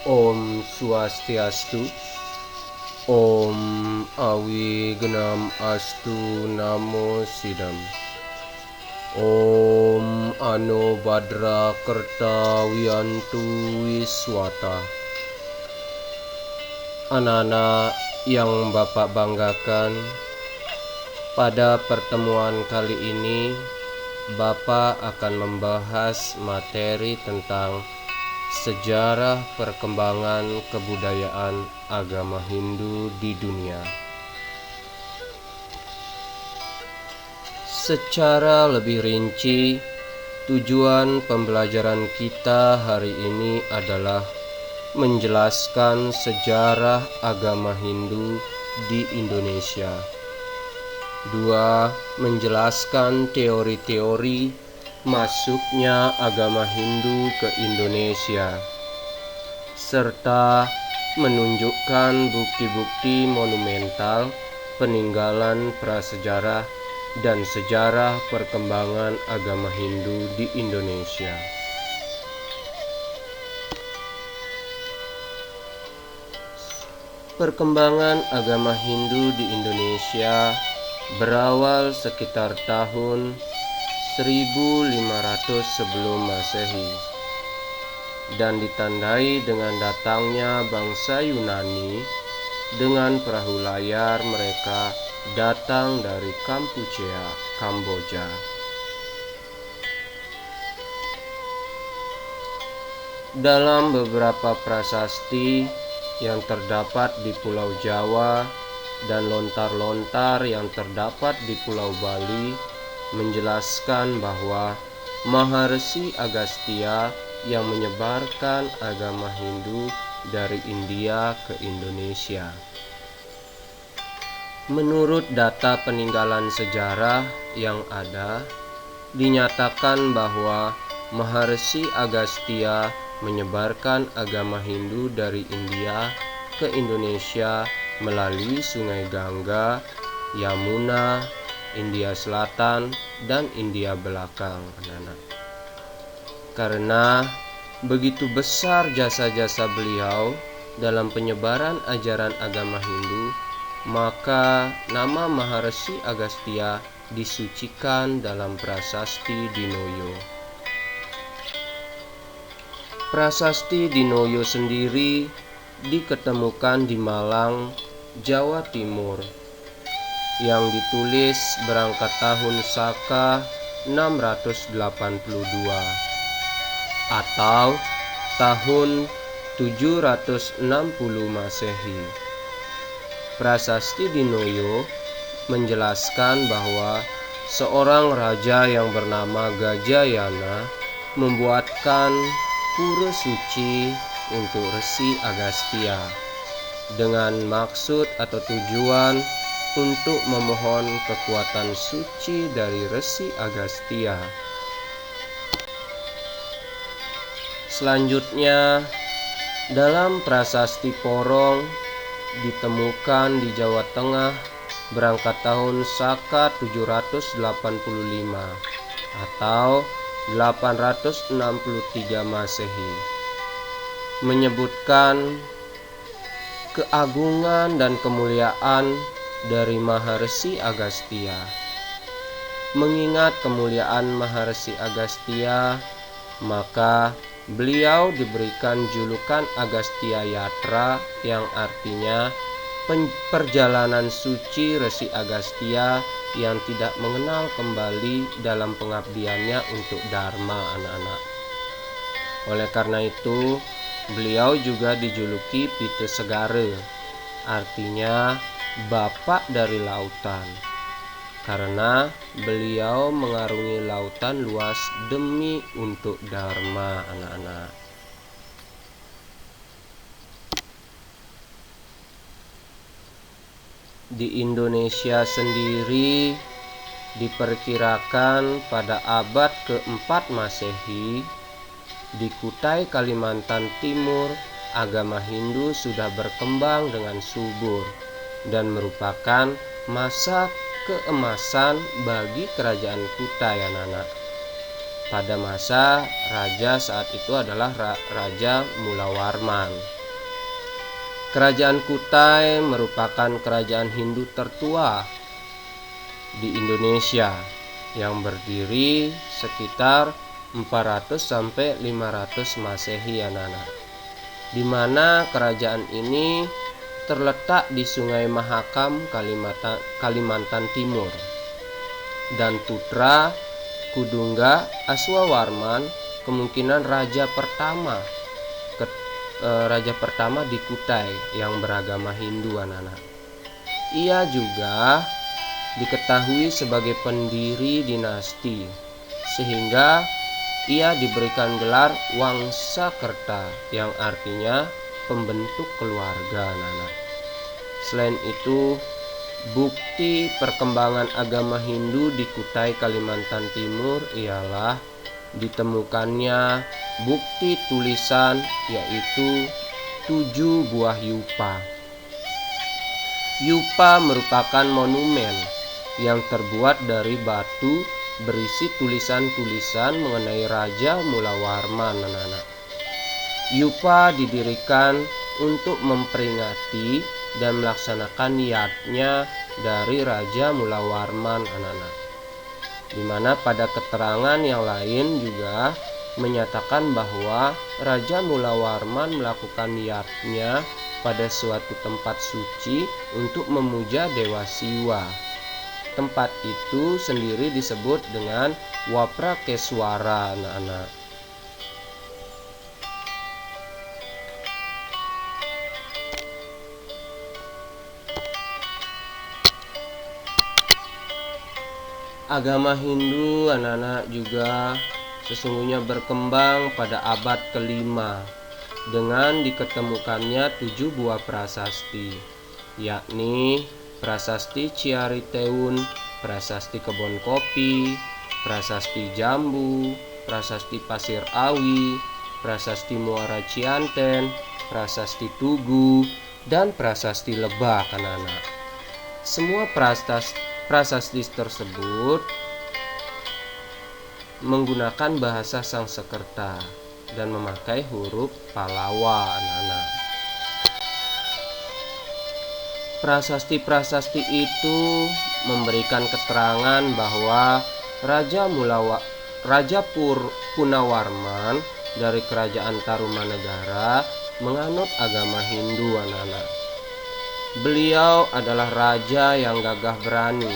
Om Swastiastu. Om Awigenam Astu Namo Sidam. Om Ano Badra Kerta Wiantu Wiswata. Anak-anak yang Bapak banggakan, pada pertemuan kali ini Bapak akan membahas materi tentang sejarah perkembangan kebudayaan agama Hindu di dunia. Secara lebih rinci, tujuan pembelajaran kita hari ini adalah menjelaskan sejarah agama Hindu di Indonesia. 2. Menjelaskan teori-teori masuknya agama Hindu ke Indonesia, serta menunjukkan bukti-bukti monumental peninggalan prasejarah dan sejarah perkembangan agama Hindu di Indonesia. Perkembangan agama Hindu di Indonesia berawal sekitar tahun 1500 sebelum Masehi dan ditandai dengan datangnya bangsa Yunani dengan perahu layar mereka datang dari Kamboja. Dalam beberapa prasasti yang terdapat di Pulau Jawa dan lontar-lontar yang terdapat di Pulau Bali menjelaskan bahwa Maharsi Agastya yang menyebarkan agama Hindu dari India ke Indonesia. Menurut data peninggalan sejarah yang ada, dinyatakan bahwa Maharsi Agastya menyebarkan agama Hindu dari India ke Indonesia melalui Sungai Gangga, Yamuna, India Selatan, dan India Belakang, anak-anak. Karena begitu besar jasa-jasa beliau dalam penyebaran ajaran agama Hindu, maka nama Maharsi Agastya disucikan dalam prasasti Dinoyo. Prasasti Dinoyo sendiri diketemukan di Malang, Jawa Timur, yang ditulis berangkat tahun Saka 682 atau tahun 760 Masehi. Prasasti Dinoyo menjelaskan bahwa seorang raja yang bernama Gajayana membuatkan pura suci untuk Resi Agastya dengan maksud atau tujuan untuk memohon kekuatan suci dari Resi Agastya. Selanjutnya, dalam prasasti Porong ditemukan di Jawa Tengah berangkat tahun Saka 785 atau 863 Masehi, menyebutkan keagungan dan kemuliaan dari Maharsi Agastya. Mengingat kemuliaan Maharsi Agastya, maka beliau diberikan julukan Agastya Yatra yang artinya perjalanan suci Resi Agastya yang tidak mengenal kembali dalam pengabdiannya untuk Dharma, anak-anak. Oleh karena itu, beliau juga dijuluki Pitu Segara, artinya bapak dari lautan, karena beliau mengarungi lautan luas demi untuk Dharma, anak-anak. Di Indonesia sendiri diperkirakan pada abad ke-4 Masehi, di Kutai, Kalimantan Timur, agama Hindu sudah berkembang dengan subur dan merupakan masa keemasan bagi kerajaan Kutai, anak-anak. pada masa raja saat itu adalah Raja Mulawarman. Kerajaan Kutai merupakan kerajaan Hindu tertua di Indonesia yang berdiri sekitar 400 sampai 500 Masehi anak-anak. Di mana kerajaan ini terletak di Sungai Mahakam, Kalimantan Timur. Dan putra Kudungga Aswawarman kemungkinan raja pertama di Kutai yang beragama Hindu anak-anak. Ia juga diketahui sebagai pendiri dinasti, sehingga ia diberikan gelar Wangsakerta yang artinya pembentuk keluarga anak-anak. Selain itu, bukti perkembangan agama Hindu di Kutai Kalimantan Timur ialah ditemukannya bukti tulisan, yaitu 7 buah yupa. Yupa merupakan monumen yang terbuat dari batu berisi tulisan-tulisan mengenai Raja Mulawarman anak-anak. Yupa didirikan untuk memperingati dan melaksanakan niatnya dari Raja Mulawarman anak-anak, di mana pada keterangan yang lain juga menyatakan bahwa Raja Mulawarman melakukan niatnya pada suatu tempat suci untuk memuja Dewa Siwa. Tempat itu sendiri disebut dengan Waprakeswara anak-anak. Agama Hindu anak-anak juga sesungguhnya berkembang pada abad ke-5 dengan diketemukannya 7 buah prasasti, yakni Prasasti Ciariteun, Prasasti Kebon Kopi, Prasasti Jambu, Prasasti Pasir Awi, Prasasti Muara Cianten, Prasasti Tugu, dan Prasasti Lebak anak-anak. Semua prasasti tersebut menggunakan bahasa Sangsekerta dan memakai huruf Pallawa anak-anak. Prasasti-prasasti itu memberikan keterangan bahwa Raja Punawarman dari Kerajaan Tarumanegara menganut agama Hindu anak-anak. Beliau adalah raja yang gagah berani,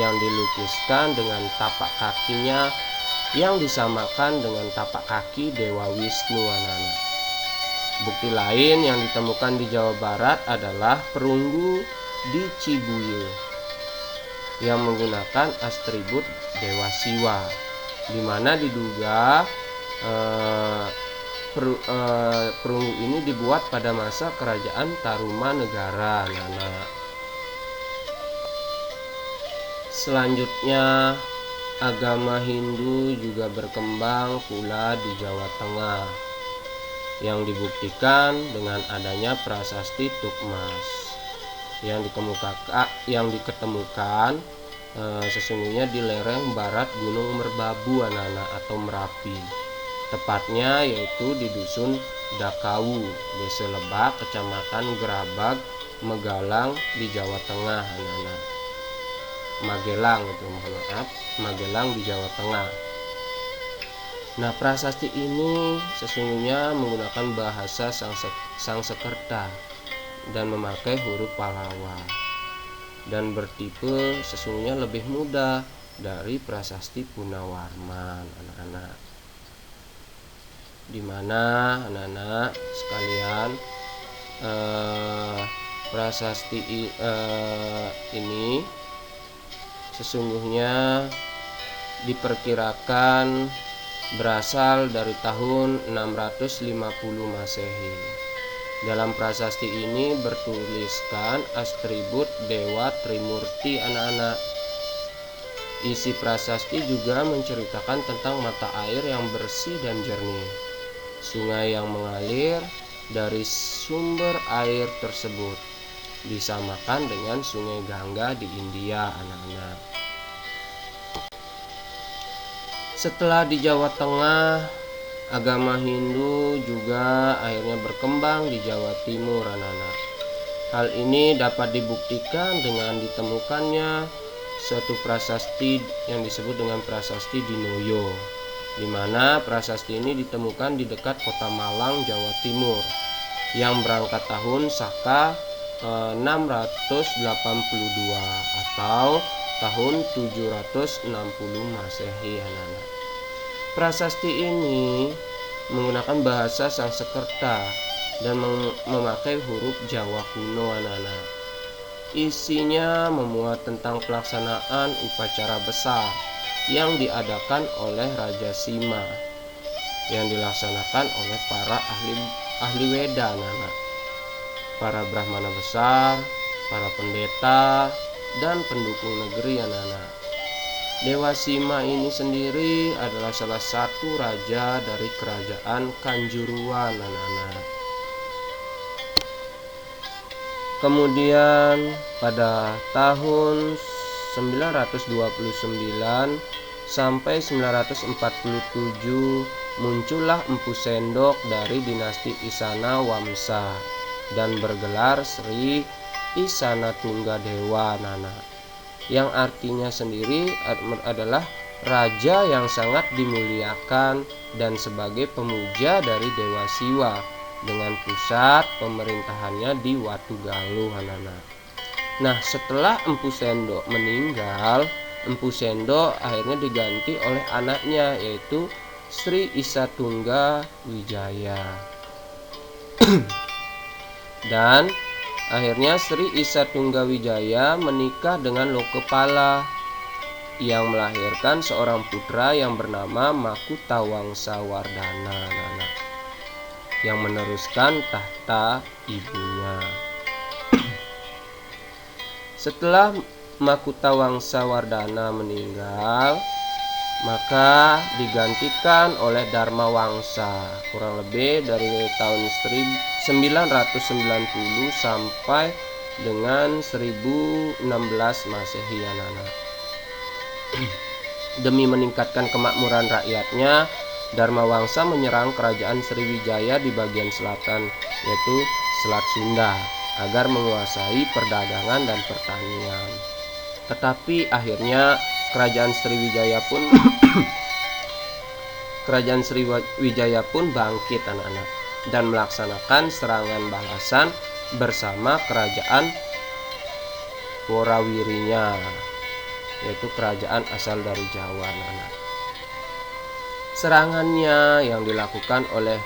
yang dilukiskan dengan tapak kakinya yang disamakan dengan tapak kaki Dewa Wisnu anak-anak. Bukti lain yang ditemukan di Jawa Barat adalah perunggu di Cibuye yang menggunakan atribut Dewa Siwa, di mana diduga perunggu ini dibuat pada masa Kerajaan Tarumanegara anak-anak. Selanjutnya, agama Hindu juga berkembang pula di Jawa Tengah, yang dibuktikan dengan adanya prasasti Tukmas yang diketemukan sesungguhnya di lereng barat Gunung Merbabu anak-anak atau Merapi, tepatnya yaitu di Dusun Dakawu, Desa Lebak, Kecamatan Gerabag, Megalang di Jawa Tengah anak-anak. Magelang di Jawa Tengah. Nah, prasasti ini sesungguhnya menggunakan bahasa Sangsekerta dan memakai huruf Pallawa dan bertipe sesungguhnya lebih mudah dari prasasti Punawarman anak-anak. Di mana anak-anak sekalian prasasti ini sesungguhnya diperkirakan berasal dari tahun 650 Masehi. Dalam prasasti ini bertuliskan atribut Dewa Trimurti anak-anak. Isi prasasti juga menceritakan tentang mata air yang bersih dan jernih, sungai yang mengalir dari sumber air tersebut disamakan dengan Sungai Gangga di India anak-anak. Setelah di Jawa Tengah, agama Hindu juga akhirnya berkembang di Jawa Timur, anak-anak. Hal ini dapat dibuktikan dengan ditemukannya suatu prasasti yang disebut dengan prasasti Dinoyo, di mana prasasti ini ditemukan di dekat kota Malang, Jawa Timur, yang berangkat tahun Saka 682 atau tahun 760 Masehi, anak-anak. Prasasti ini menggunakan bahasa Sanskerta dan memakai huruf Jawa kuno, anak-anak. Isinya memuat tentang pelaksanaan upacara besar yang diadakan oleh Raja Sima, yang dilaksanakan oleh para ahli Weda, anak-anak. Para Brahmana besar, para pendeta, dan pendukung negeri, anak-anak. Dewa Sima ini sendiri adalah salah satu raja dari kerajaan Kanjuruan, anak-anak. Kemudian pada tahun 929 sampai 947 muncullah Empu Sendok dari dinasti Isana Wamsa dan bergelar Sri Isana Tunggadewa, anak-anak, yang artinya sendiri adalah raja yang sangat dimuliakan dan sebagai pemuja dari Dewa Siwa, dengan pusat pemerintahannya di Watugaluh, anak-anak. Nah, setelah Empu Sendok meninggal, Empu Sendok akhirnya diganti oleh anaknya, yaitu Sri Isatungga Wijaya. Dan akhirnya Sri Isatungga Wijaya menikah dengan Lokepala yang melahirkan seorang putra yang bernama Makutawangsa Wardana, anak-anak, yang meneruskan tahta ibunya. Setelah Makutawangsa Wardana meninggal, maka digantikan oleh Dharma Wangsa kurang lebih dari tahun 990 sampai dengan 1016 Masehi, anak-anak. Demi meningkatkan kemakmuran rakyatnya, Dharma Wangsa menyerang kerajaan Sriwijaya di bagian selatan, yaitu Selat Sunda, agar menguasai perdagangan dan pertanian. Tetapi akhirnya kerajaan Sriwijaya pun bangkit, anak-anak, dan melaksanakan serangan balasan bersama kerajaan Worawirinya, yaitu kerajaan asal dari Jawa, anak-anak. Serangannya yang dilakukan oleh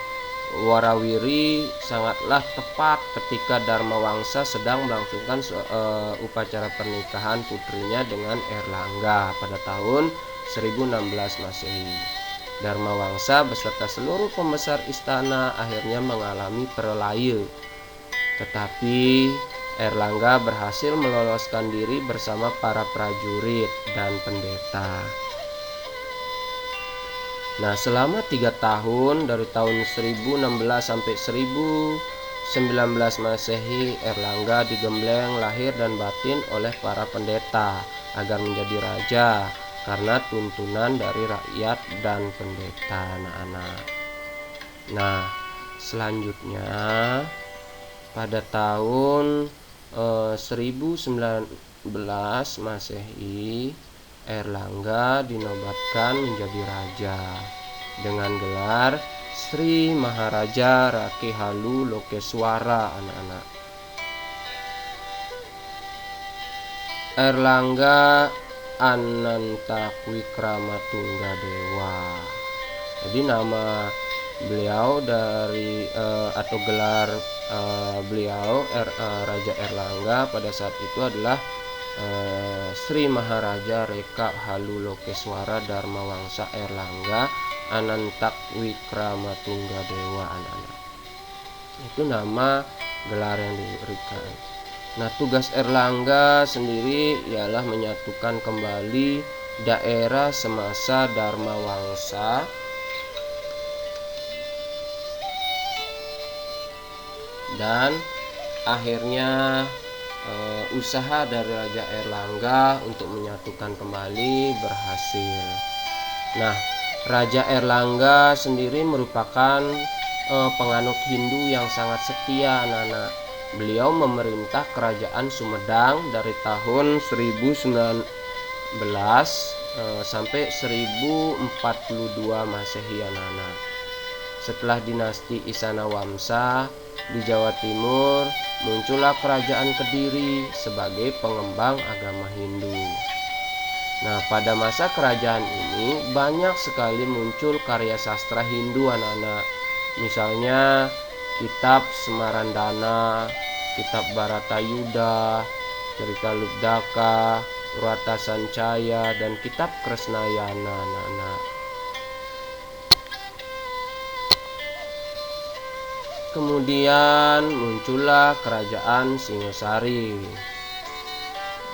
Warawiri sangatlah tepat ketika Dharma Wangsa sedang melangsungkan upacara pernikahan putrinya dengan Erlangga pada tahun 1016 Masehi. Dharma Wangsa beserta seluruh pembesar istana akhirnya mengalami perelaya, tetapi Erlangga berhasil meloloskan diri bersama para prajurit dan pendeta. Nah, selama 3 tahun dari tahun 1016 sampai 1019 Masehi, Erlangga digembleng lahir dan batin oleh para pendeta agar menjadi raja karena tuntunan dari rakyat dan pendeta, anak-anak. Nah, selanjutnya pada tahun 1019 Masehi, Erlangga dinobatkan menjadi raja dengan gelar Sri Maharaja Rakihalu Lokeswara, anak-anak. Erlangga Anantakwikramatunggadewa. Jadi nama beliau dari atau gelar beliau Raja Erlangga pada saat itu adalah Sri Maharaja Reka Halu Lokeswara Dharma Wangsa Erlangga Anantakwikramatunggadewa, anak-anak. Itu nama gelar yang diberikan. Nah, tugas Erlangga sendiri ialah menyatukan kembali daerah semasa Dharma Wangsa dan akhirnya usaha dari Raja Erlangga untuk menyatukan kembali berhasil. Nah, Raja Erlangga sendiri merupakan penganut Hindu yang sangat setia, anak-anak. Beliau memerintah kerajaan Sumedang dari tahun 1019 sampai 1042 Masehi, anak-anak. Setelah dinasti Isana Wamsa di Jawa Timur, muncullah kerajaan Kediri sebagai pengembang agama Hindu. Nah, pada masa kerajaan ini banyak sekali muncul karya sastra Hindu, anak-anak. Misalnya kitab Semarandana, kitab Baratayuda, cerita Lubdaka, Urata Sancaya, dan kitab Kresnayana, anak-anak. Kemudian muncullah kerajaan Singosari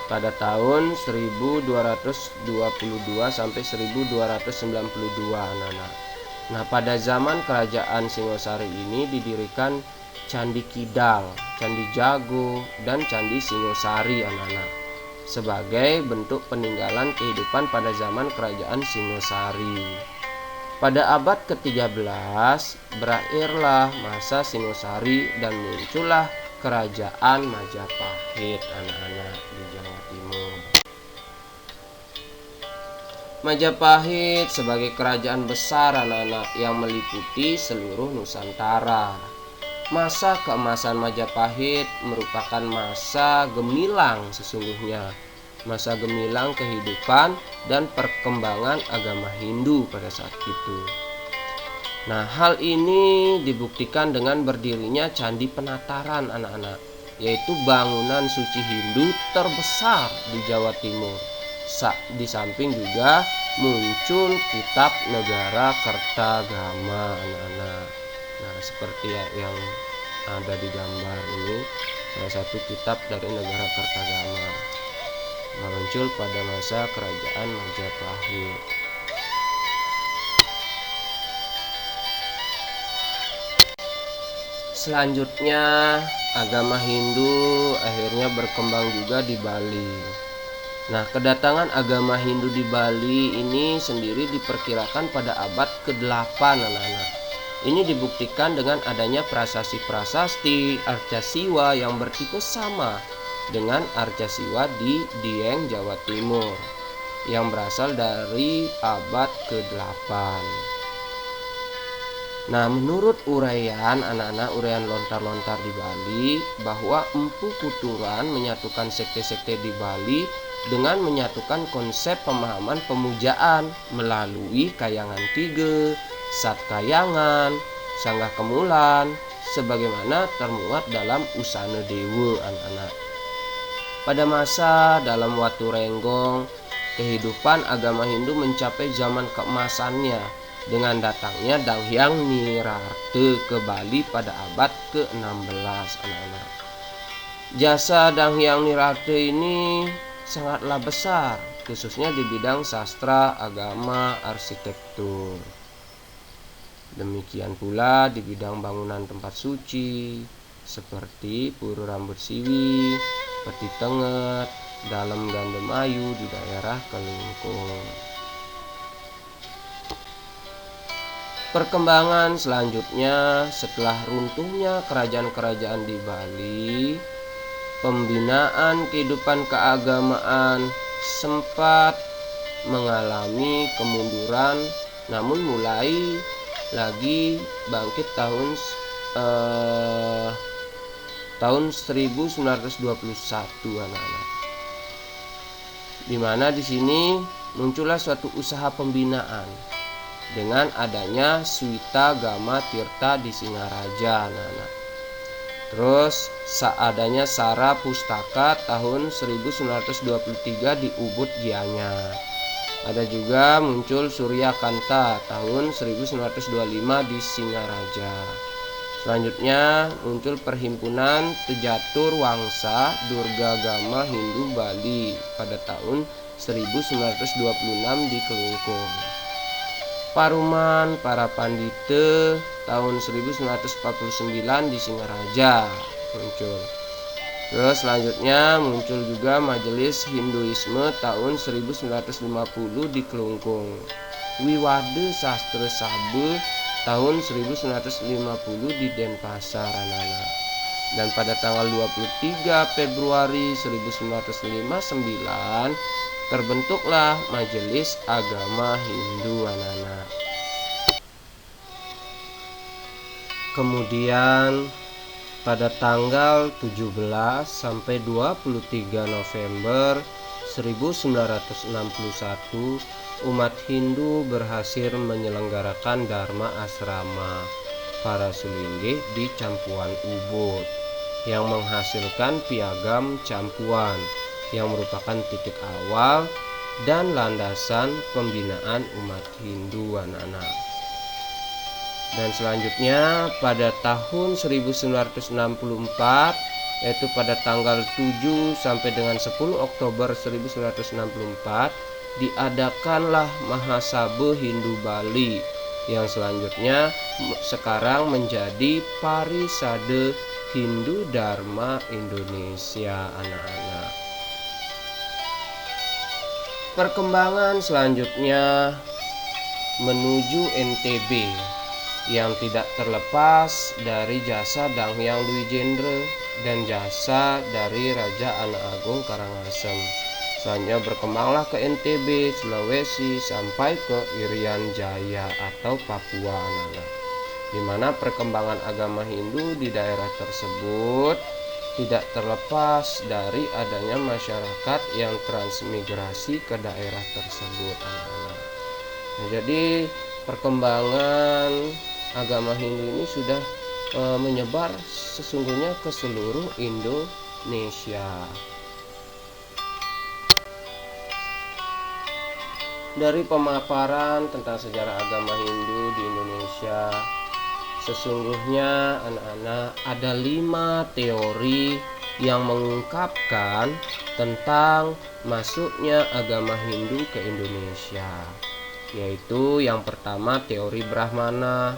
pada tahun 1222 sampai 1292, anak-anak. Nah, pada zaman kerajaan Singosari ini didirikan Candi Kidal, Candi Jago, dan Candi Singosari, anak-anak, sebagai bentuk peninggalan kehidupan pada zaman kerajaan Singosari. Pada abad ke-13 berakhirlah masa Singosari dan muncullah kerajaan Majapahit, anak-anak, di Jawa Timur. Majapahit sebagai kerajaan besar, anak-anak, yang meliputi seluruh Nusantara. Masa keemasan Majapahit merupakan masa gemilang sesungguhnya, masa gemilang kehidupan dan perkembangan agama Hindu pada saat itu. Nah, hal ini dibuktikan dengan berdirinya Candi Penataran, anak-anak, yaitu bangunan suci Hindu terbesar di Jawa Timur. Di samping juga muncul kitab Negara Kertagama, anak-anak. Nah, seperti yang ada di gambar ini, salah satu kitab dari Negara Kertagama muncul pada masa kerajaan Majapahit. Selanjutnya, agama Hindu akhirnya berkembang juga di Bali. Nah, kedatangan agama Hindu di Bali ini sendiri diperkirakan pada abad ke-8, anak-anak. Ini dibuktikan dengan adanya prasasti-prasasti Arcasiwa yang bertipe sama dengan Arcasiwa di Dieng, Jawa Timur, yang berasal dari abad ke-8. Nah, menurut uraian anak-anak, uraian lontar-lontar di Bali, bahwa Empu Kuturan menyatukan sekte-sekte di Bali dengan menyatukan konsep pemahaman pemujaan melalui Kayangan Tige, Sat Kayangan, Sanggah Kemulan, sebagaimana termuat dalam Usana Dewa, anak-anak. Pada masa dalam Watu Renggong, kehidupan agama Hindu mencapai zaman keemasannya dengan datangnya Danghyang Nirarte ke Bali pada abad ke-16, anak-anak. Jasa Danghyang Nirarte ini sangatlah besar, khususnya di bidang sastra, agama, arsitektur. Demikian pula di bidang bangunan tempat suci seperti Pura Rambut Siwi, Peti Tenget, Dalem Gandemayu di daerah Kelungkung. Perkembangan selanjutnya setelah runtuhnya kerajaan-kerajaan di Bali, pembinaan kehidupan keagamaan sempat mengalami kemunduran, namun mulai lagi bangkit tahun 1921, anak-anak. Di mana di sini muncullah suatu usaha pembinaan dengan adanya Swita Gama Tirta di Singaraja, anak-anak. Terus seadanya Sara Pustaka tahun 1923 di Ubud Gianyar. Ada juga muncul Surya Kanta tahun 1925 di Singaraja. Selanjutnya muncul Perhimpunan Tejatur Wangsa Durga Gama Hindu Bali pada tahun 1926 di Kelungkung. Paruman Para Pandita tahun 1949 di Singaraja muncul. Terus selanjutnya muncul juga Majelis Hinduisme tahun 1950 di Kelungkung. Wiwade Sastra Sabe tahun 1950 di Denpasar, anak-anak. Dan pada tanggal 23 Februari 1959 terbentuklah Majelis Agama Hindu, anak-anak. Kemudian pada tanggal 17 sampai 23 November 1961 umat Hindu berhasil menyelenggarakan Dharma Asrama para Sulingge di Campuan Ubud yang menghasilkan piagam Campuan yang merupakan titik awal dan landasan pembinaan umat Hindu, anak-anak. Dan selanjutnya pada tahun 1964, yaitu pada tanggal 7 sampai dengan 10 Oktober 1964, diadakanlah Mahasabha Hindu Bali yang selanjutnya sekarang menjadi Parisade Hindu Dharma Indonesia, anak-anak. Perkembangan selanjutnya menuju NTB yang tidak terlepas dari jasa Dang Hyang Dwijendra dan jasa dari Raja Anak Agung Karangasem. Selanjutnya berkembanglah ke NTB, Sulawesi, sampai ke Irian Jaya atau Papua, anak-anak. Di mana perkembangan agama Hindu di daerah tersebut tidak terlepas dari adanya masyarakat yang transmigrasi ke daerah tersebut, anak-anak. Nah, jadi perkembangan agama Hindu ini sudah menyebar sesungguhnya ke seluruh Indonesia. Dari pemaparan tentang sejarah agama Hindu di Indonesia, sesungguhnya anak-anak ada 5 teori yang mengungkapkan tentang masuknya agama Hindu ke Indonesia, yaitu yang pertama teori Brahmana,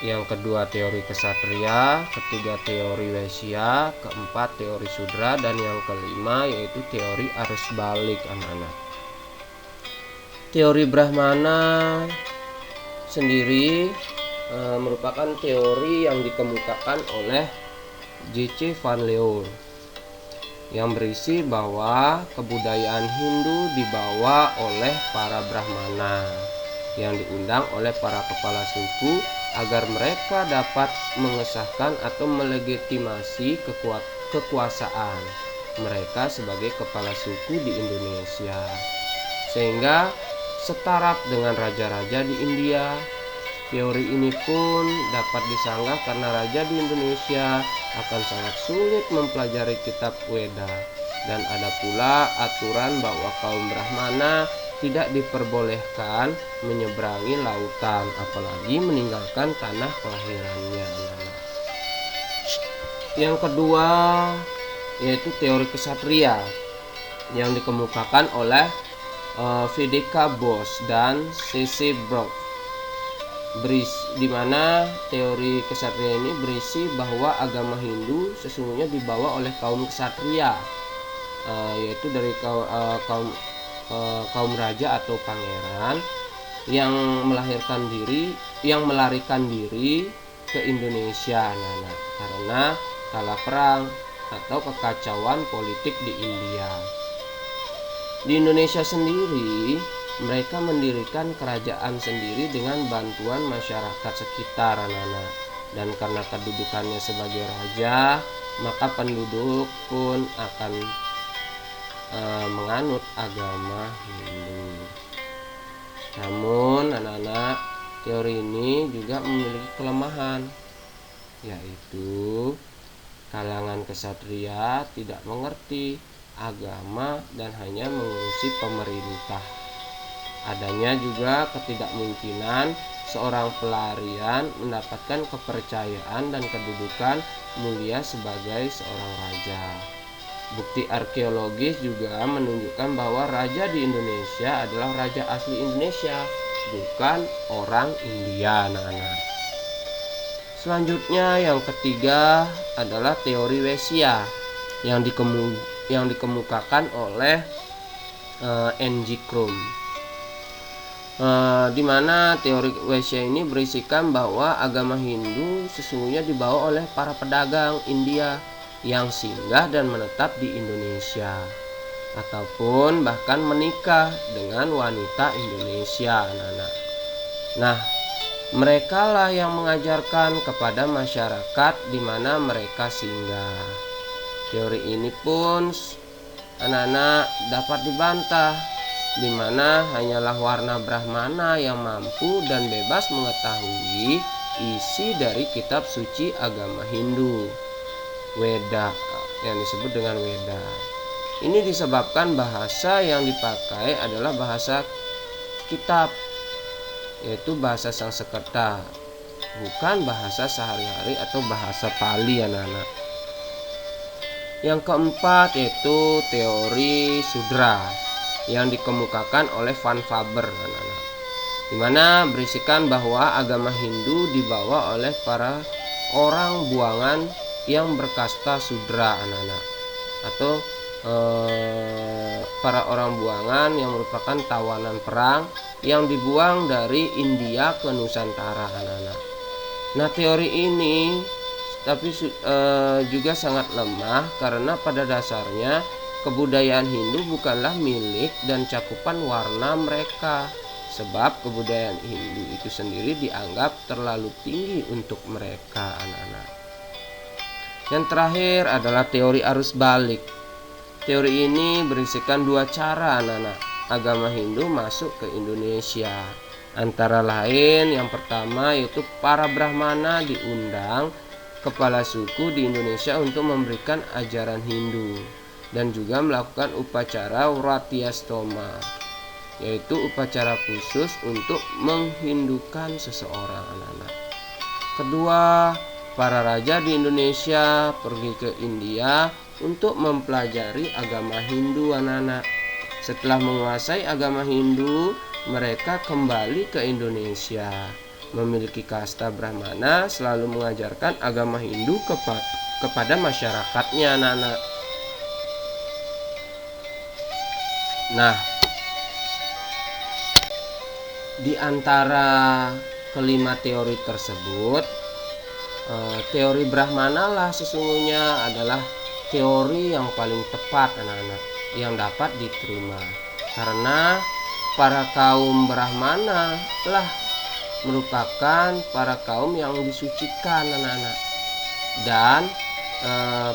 yang kedua teori Kesatria, ketiga teori Waisya, keempat teori Sudra, dan yang kelima yaitu teori arus balik, anak-anak. Teori Brahmana sendiri merupakan teori yang dikemukakan oleh J.C. Van Leeuwen yang berisi bahwa kebudayaan Hindu dibawa oleh para Brahmana yang diundang oleh para kepala suku agar mereka dapat mengesahkan atau melegitimasi kekuasaan mereka sebagai kepala suku di Indonesia, sehingga setaraf dengan raja-raja di India. Teori ini pun dapat disanggah karena raja di Indonesia akan sangat sulit mempelajari kitab Weda, dan ada pula aturan bahwa kaum Brahmana tidak diperbolehkan menyeberangi lautan, apalagi meninggalkan tanah kelahirannya. Yang kedua yaitu teori Kesatria yang dikemukakan oleh V.D.K. Bose dan C.C. Brock, di mana teori kesatria ini berisi bahwa agama Hindu sesungguhnya dibawa oleh kaum kesatria, yaitu dari kaum raja atau pangeran yang melarikan diri ke Indonesia, karena kala perang atau kekacauan politik di India. Di Indonesia sendiri, mereka mendirikan kerajaan sendiri dengan bantuan masyarakat sekitar, anak-anak. Dan karena kedudukannya sebagai raja, maka penduduk pun akan menganut agama Hindu. Namun, anak-anak, teori ini juga memiliki kelemahan, yaitu kalangan kesatria tidak mengerti agama dan hanya mengurusi pemerintah. Adanya juga ketidakmungkinan seorang pelarian mendapatkan kepercayaan dan kedudukan mulia sebagai seorang raja. Bukti arkeologis juga menunjukkan bahwa raja di Indonesia adalah raja asli Indonesia, bukan orang India, anak-anak. Selanjutnya yang ketiga adalah teori Waisya yang dikemukakan oleh N.G. Krum. di mana teori Vaishya ini berisikan bahwa agama Hindu sesungguhnya dibawa oleh para pedagang India yang singgah dan menetap di Indonesia, ataupun bahkan menikah dengan wanita Indonesia, anak-anak. Nah, mereka lah yang mengajarkan kepada masyarakat di mana mereka singgah. Teori ini pun anak-anak dapat dibantah, di mana hanyalah warna Brahmana yang mampu dan bebas mengetahui isi dari kitab suci agama Hindu, Weda, yang disebut dengan Weda. Ini disebabkan bahasa yang dipakai adalah bahasa kitab, yaitu bahasa Sanskerta, bukan bahasa sehari-hari atau bahasa Pali, anak-anak. Yang keempat yaitu teori Sudra yang dikemukakan oleh Van Faber, anak-anak, di mana berisikan bahwa agama Hindu dibawa oleh para orang buangan yang berkasta Sudra, anak-anak, atau para orang buangan yang merupakan tawanan perang yang dibuang dari India ke Nusantara, anak-anak. Nah, teori ini tapi juga sangat lemah karena pada dasarnya kebudayaan Hindu bukanlah milik dan cakupan warna mereka, sebab kebudayaan Hindu itu sendiri dianggap terlalu tinggi untuk mereka, anak-anak. Yang terakhir adalah teori arus balik. Teori ini berisikan dua cara, anak-anak, agama Hindu masuk ke Indonesia. Antara lain yang pertama yaitu para Brahmana diundang kepala suku di Indonesia untuk memberikan ajaran Hindu dan juga melakukan upacara Wratyastoma, yaitu upacara khusus untuk menghindukan seseorang, anak-anak. Kedua, para raja di Indonesia pergi ke India untuk mempelajari agama Hindu, anak-anak. Setelah menguasai agama Hindu, mereka kembali ke Indonesia. Memiliki kasta Brahmana selalu mengajarkan agama Hindu kepada masyarakatnya, anak-anak. Nah, di antara kelima teori tersebut, teori Brahmana lah sesungguhnya adalah teori yang paling tepat, anak-anak, yang dapat diterima, karena para kaum Brahmana lah merupakan para kaum yang disucikan, anak-anak, dan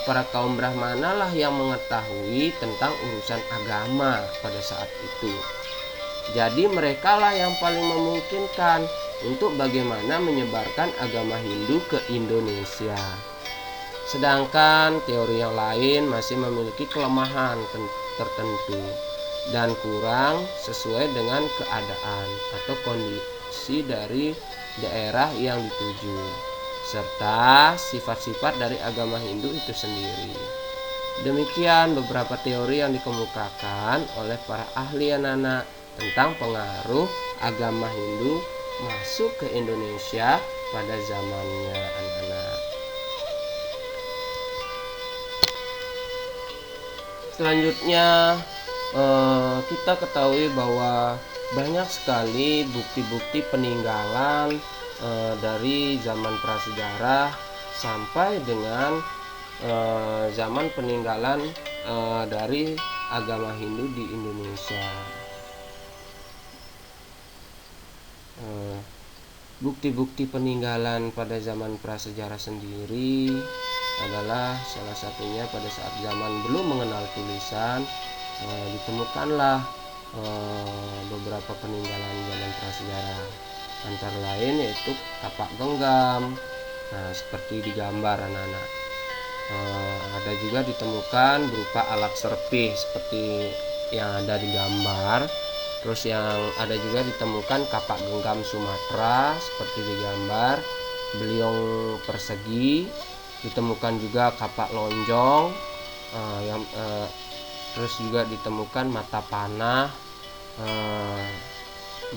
para kaum Brahmana lah yang mengetahui tentang urusan agama pada saat itu. Jadi mereka lah yang paling memungkinkan untuk bagaimana menyebarkan agama Hindu ke Indonesia. Sedangkan teori yang lain masih memiliki kelemahan tertentu dan kurang sesuai dengan keadaan atau kondisi dari daerah yang dituju, serta sifat-sifat dari agama Hindu itu sendiri. Demikian beberapa teori yang dikemukakan oleh para ahli, anak-anak, tentang pengaruh agama Hindu masuk ke Indonesia pada zamannya, anak-anak. Selanjutnya kita ketahui bahwa banyak sekali bukti-bukti peninggalan dari zaman prasejarah sampai dengan zaman peninggalan dari agama Hindu di Indonesia. Bukti-bukti peninggalan pada zaman prasejarah sendiri adalah salah satunya pada saat zaman belum mengenal tulisan, ditemukanlah beberapa peninggalan zaman prasejarah, antara lain yaitu tapak genggam. Nah, seperti di gambar, anak-anak. Ada juga ditemukan berupa alat serpih seperti yang ada di gambar. Terus yang ada juga ditemukan kapak genggam Sumatera seperti di gambar, beliong persegi, ditemukan juga kapak lonjong, terus juga ditemukan mata panah.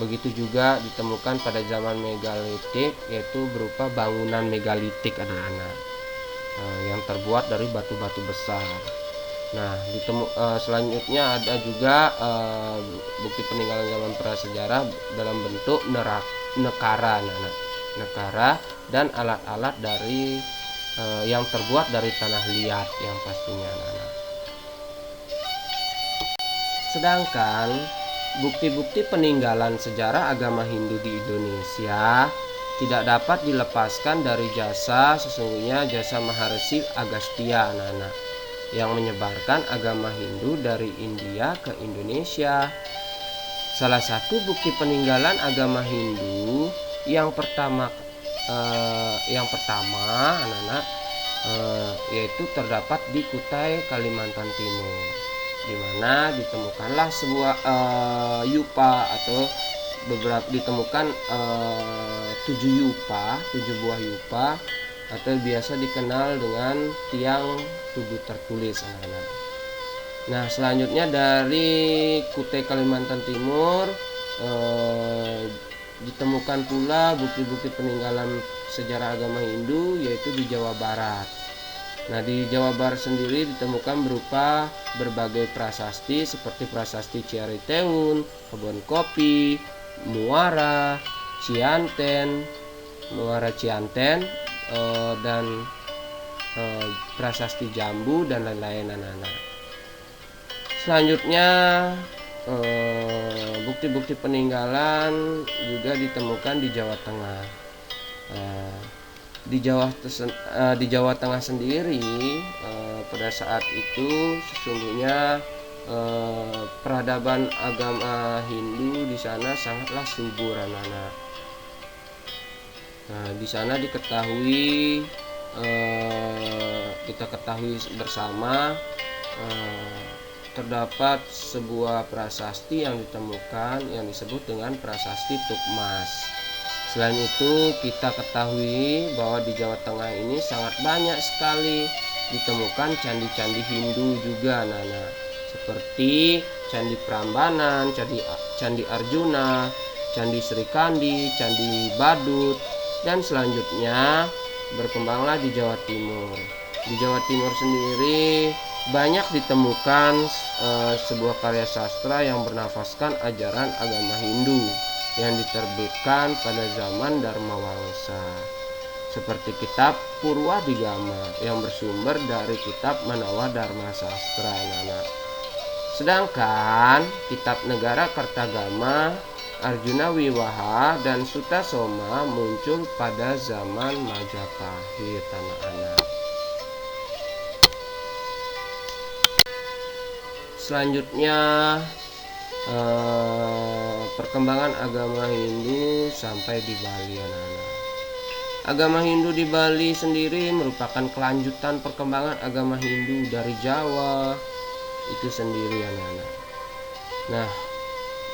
Begitu juga ditemukan pada zaman megalitik, yaitu berupa bangunan megalitik, anak-anak, yang terbuat dari batu-batu besar. Nah, selanjutnya ada juga bukti peninggalan zaman prasejarah dalam bentuk nekara, nekara dan alat-alat dari yang terbuat dari tanah liat yang pastinya, Sedangkan bukti-bukti peninggalan sejarah agama Hindu di Indonesia tidak dapat dilepaskan dari sesungguhnya jasa Maharsi Agastya, yang menyebarkan agama Hindu dari India ke Indonesia. Salah satu bukti peninggalan agama Hindu yang pertama anak-anak yaitu terdapat di Kutai, Kalimantan Timur, di mana ditemukanlah sebuah yupa atau ditemukan 7 buah yupa atau biasa dikenal dengan tiang tubuh tertulis, anak-anak. Nah, selanjutnya dari Kutai, Kalimantan Timur ditemukan pula bukti-bukti peninggalan sejarah agama Hindu yaitu di Jawa Barat. Nah, di Jawa Barat sendiri ditemukan berupa berbagai prasasti seperti prasasti Ciariteun, kebun kopi, Muara Cianten, dan prasasti Jambu dan lain-lain, anak-anak. Selanjutnya bukti-bukti peninggalan juga ditemukan di Jawa Tengah. Di Jawa Tengah sendiri pada saat itu sesungguhnya peradaban agama Hindu di sana sangatlah subur, anak-anak. Nah, di sana kita ketahui bersama terdapat sebuah prasasti yang ditemukan yang disebut dengan prasasti Tukmas. Selain itu, kita ketahui bahwa di Jawa Tengah ini sangat banyak sekali ditemukan candi-candi Hindu juga, anak-anak, seperti Candi Prambanan, Candi Arjuna, Candi Srikandi, Candi Badut, dan selanjutnya berkembanglah di Jawa Timur. Di Jawa Timur sendiri banyak ditemukan sebuah karya sastra yang bernafaskan ajaran agama Hindu yang diterbitkan pada zaman Dharma Wangsa, seperti kitab Purwadigama yang bersumber dari kitab Manawa Dharma Sastra, anak-anak. Sedangkan kitab Negara Kertagama, Arjuna Wiwaha, dan Sutasoma muncul pada zaman Majapahit, anak-anak. Selanjutnya perkembangan agama Hindu sampai di Bali, anak-anak. Agama Hindu di Bali sendiri merupakan kelanjutan perkembangan agama Hindu dari Jawa itu sendiri, anak-anak. Nah,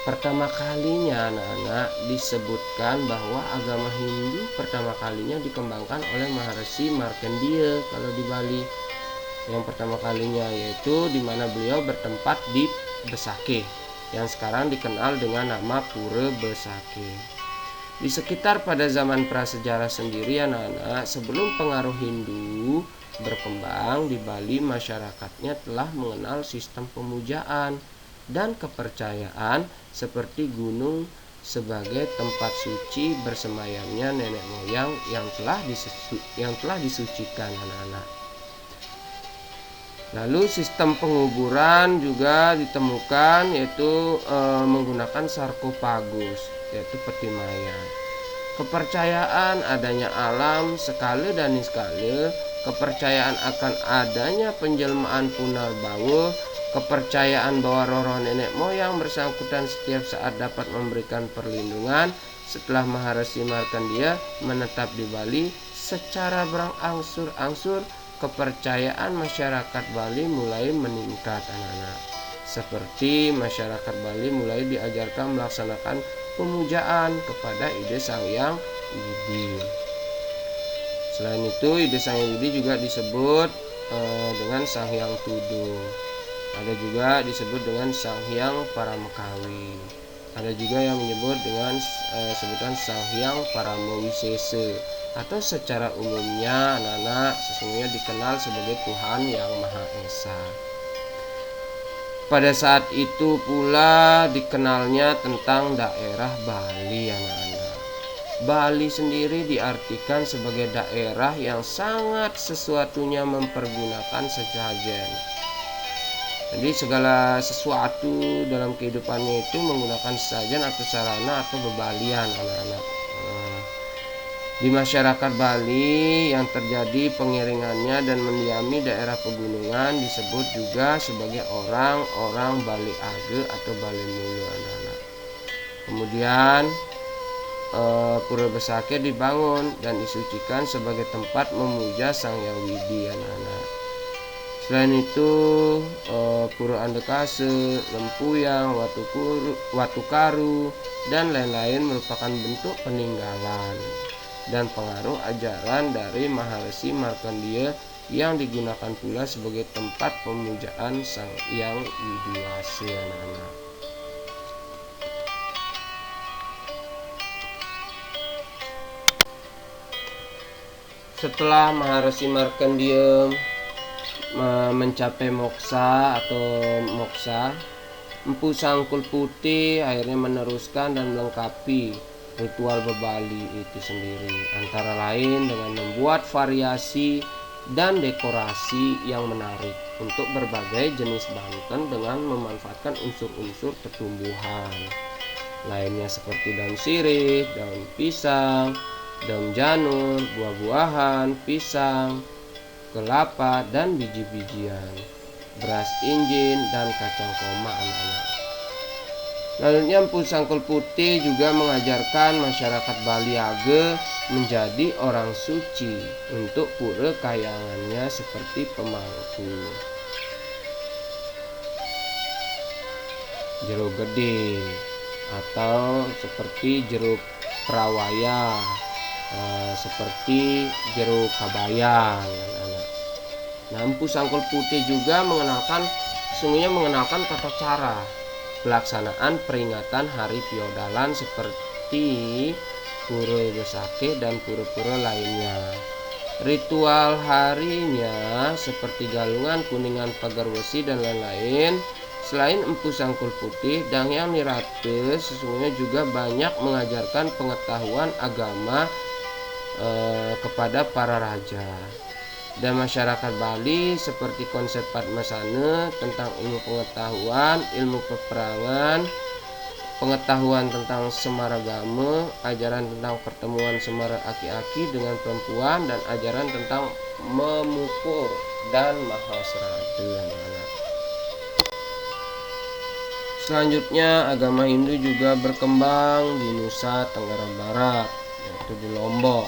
pertama kalinya, anak-anak, disebutkan bahwa agama Hindu pertama kalinya dikembangkan oleh Maharsi Markandeya kalau di Bali. Yang pertama kalinya yaitu di mana beliau bertempat di Besakeh yang sekarang dikenal dengan nama Pura Besakeh. Di sekitar pada zaman prasejarah sendiri, anak-anak, sebelum pengaruh Hindu berkembang di Bali, masyarakatnya telah mengenal sistem pemujaan dan kepercayaan seperti gunung sebagai tempat suci bersemayamnya nenek moyang yang telah disucikan, anak-anak. Lalu sistem penguburan juga ditemukan yaitu menggunakan sarkofagus yaitu peti mayat. Kepercayaan adanya alam sekala dan niskala, kepercayaan akan adanya penjelmaan punarbawa, kepercayaan bahwa roh-roh nenek moyang bersangkutan setiap saat dapat memberikan perlindungan. Setelah Maharsi Markandeya menetap di Bali, secara berangsur-angsur kepercayaan masyarakat Bali mulai meningkat, anak-anak. Seperti masyarakat Bali mulai diajarkan melaksanakan pemujaan kepada Ide Sang Hyang Widi. Selain itu, Ide Sang Hyang Widi juga disebut dengan Sang Hyang Tudu. Ada juga disebut dengan Sang Hyang Paramekawi. Ada juga yang menyebut dengan sebutan Sang Hyang Paramawisesa, atau secara umumnya, anak-anak, sesungguhnya dikenal sebagai Tuhan Yang Maha Esa. Pada saat itu pula dikenalnya tentang daerah Bali, anak-anak. Bali sendiri diartikan sebagai daerah yang sangat sesuatunya mempergunakan sesajen. Jadi segala sesuatu dalam kehidupannya itu menggunakan sesajen atau sarana atau bebalian, anak-anak. Di masyarakat Bali yang terjadi pengiringannya dan mendiami daerah pegunungan disebut juga sebagai orang-orang Bali Age atau Bali Mulu, anak-anak. Kemudian Pura Besakih dibangun dan disucikan sebagai tempat memuja Sang Hyang Widi, anak-anak. Selain itu Pura Andekase, Lempuyang, Watukaru dan lain-lain merupakan bentuk peninggalan dan pengaruh ajaran dari Maharesi Markandeya yang digunakan pula sebagai tempat pemujaan Sang Hyang Widiwase, anak-anak. Setelah Maharesi Markandeya mencapai moksa, Empu Sangkul Putih akhirnya meneruskan dan melengkapi ritual bebali itu sendiri, antara lain dengan membuat variasi dan dekorasi yang menarik untuk berbagai jenis banten dengan memanfaatkan unsur-unsur tumbuhan lainnya seperti daun sirih, daun pisang, daun janur, buah-buahan, pisang, kelapa, dan biji-bijian, beras injin, dan kacang koma, anak-anak. Selanjutnya Empu Sangkul Putih juga mengajarkan masyarakat Bali Age menjadi orang suci untuk pura kayangannya seperti pemangku, jeruk gede, atau seperti jeruk perawaya, seperti jeruk kabayan, anak-anak. Nah, Empu Sangkul Putih juga mengenalkan tata cara pelaksanaan peringatan hari Piodalan seperti Pura Besakih dan pura-pura lainnya. Ritual harinya seperti galungan, kuningan, pagar besi, dan lain-lain. Selain Empu Sangkul Putih, Dang Hyang Nirate sesungguhnya juga banyak mengajarkan pengetahuan agama kepada para raja dan masyarakat Bali, seperti konsep Padmasana tentang ilmu pengetahuan, ilmu peperangan, pengetahuan tentang semaragama, ajaran tentang pertemuan semara aki-aki dengan perempuan, dan ajaran tentang memukul dan mahasrada. Selanjutnya agama Hindu juga berkembang di Nusa Tenggara Barat, yaitu di Lombok.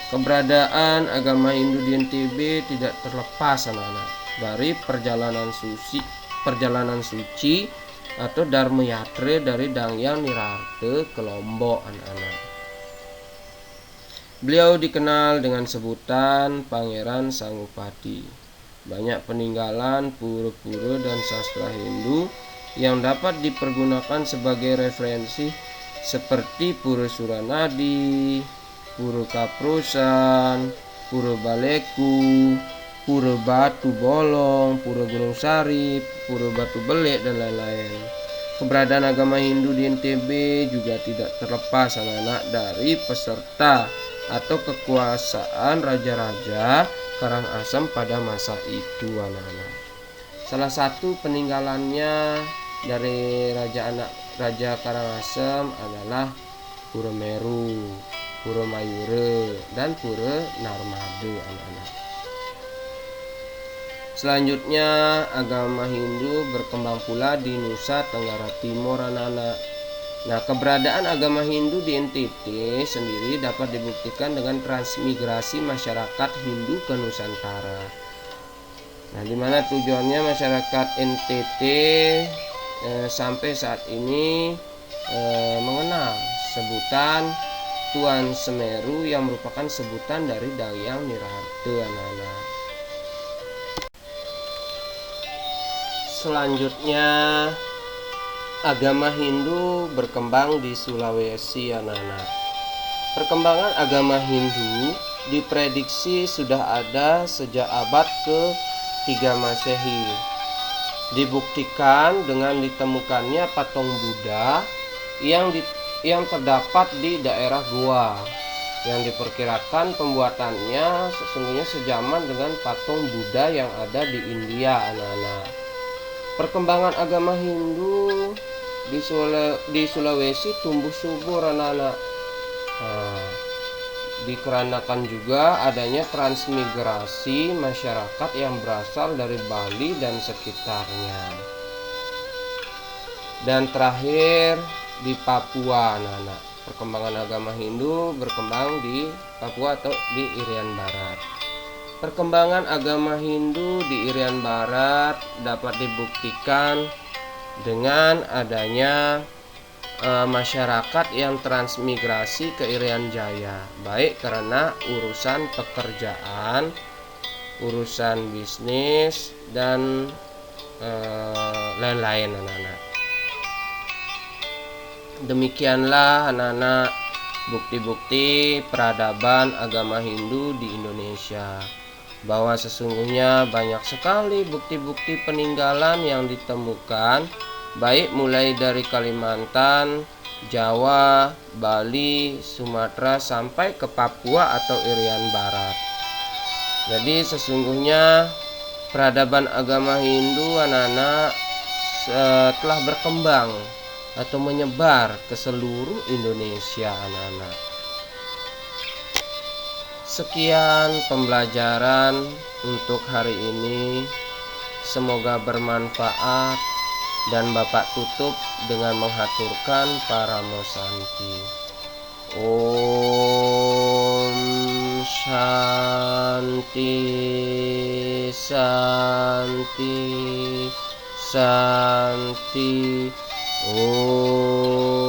Keberadaan agama Hindu di NTB tidak terlepas, anak-anak, dari perjalanan suci atau Dharma Yatra dari Dang Hyang Nirate ke Lombok, anak-anak. Beliau dikenal dengan sebutan Pangeran Sangupati. Banyak peninggalan pura-pura dan sastra Hindu yang dapat dipergunakan sebagai referensi seperti Pura Suranadi, Pura Kaprosan, Pura Baleku, Pura Batu Bolong, Pura Gunung Sari, Pura Batu Belek, dan lain-lain. Keberadaan agama Hindu di NTB juga tidak terlepas, anak-anak, dari peserta atau kekuasaan raja-raja Karangasem pada masa itu, anak-anak. Salah satu peninggalannya dari Raja Karangasem adalah Pura Meru, Pura Mayura, dan Pura Narmada, anak-anak. Selanjutnya agama Hindu berkembang pula di Nusa Tenggara Timur, anak-anak. Nah, keberadaan agama Hindu di NTT sendiri dapat dibuktikan dengan transmigrasi masyarakat Hindu ke Nusantara. Nah, di mana tujuannya masyarakat NTT sampai saat ini mengenal sebutan Tuan Semeru yang merupakan sebutan dari Dang Hyang Nirate, anak-anak. Selanjutnya agama Hindu berkembang di Sulawesi, anak-anak. Perkembangan agama Hindu diprediksi sudah ada sejak abad ke-3 Masehi. Dibuktikan dengan ditemukannya patung Buddha yang terdapat di daerah Goa, yang diperkirakan pembuatannya sesungguhnya sejaman dengan patung Buddha yang ada di India, anak-anak. Perkembangan agama Hindu di Sulawesi tumbuh subur, anak-anak. Dikarenakan juga adanya transmigrasi masyarakat yang berasal dari Bali dan sekitarnya. Dan terakhir di Papua, anak-anak. Perkembangan agama Hindu berkembang di Papua atau di Irian Barat. Perkembangan agama Hindu di Irian Barat dapat dibuktikan dengan adanya masyarakat yang transmigrasi ke Irian Jaya, baik karena urusan pekerjaan, urusan bisnis, dan lain-lain, anak-anak. Demikianlah, anak-anak, bukti-bukti peradaban agama Hindu di Indonesia, bahwa sesungguhnya banyak sekali bukti-bukti peninggalan yang ditemukan, baik mulai dari Kalimantan, Jawa, Bali, Sumatera, sampai ke Papua atau Irian Barat. Jadi sesungguhnya peradaban agama Hindu, anak-anak, telah berkembang atau menyebar ke seluruh Indonesia, anak-anak. Sekian pembelajaran untuk hari ini. Semoga bermanfaat, dan Bapak tutup dengan menghaturkan Paramo Santi. Om Shanti Santi Santi. Om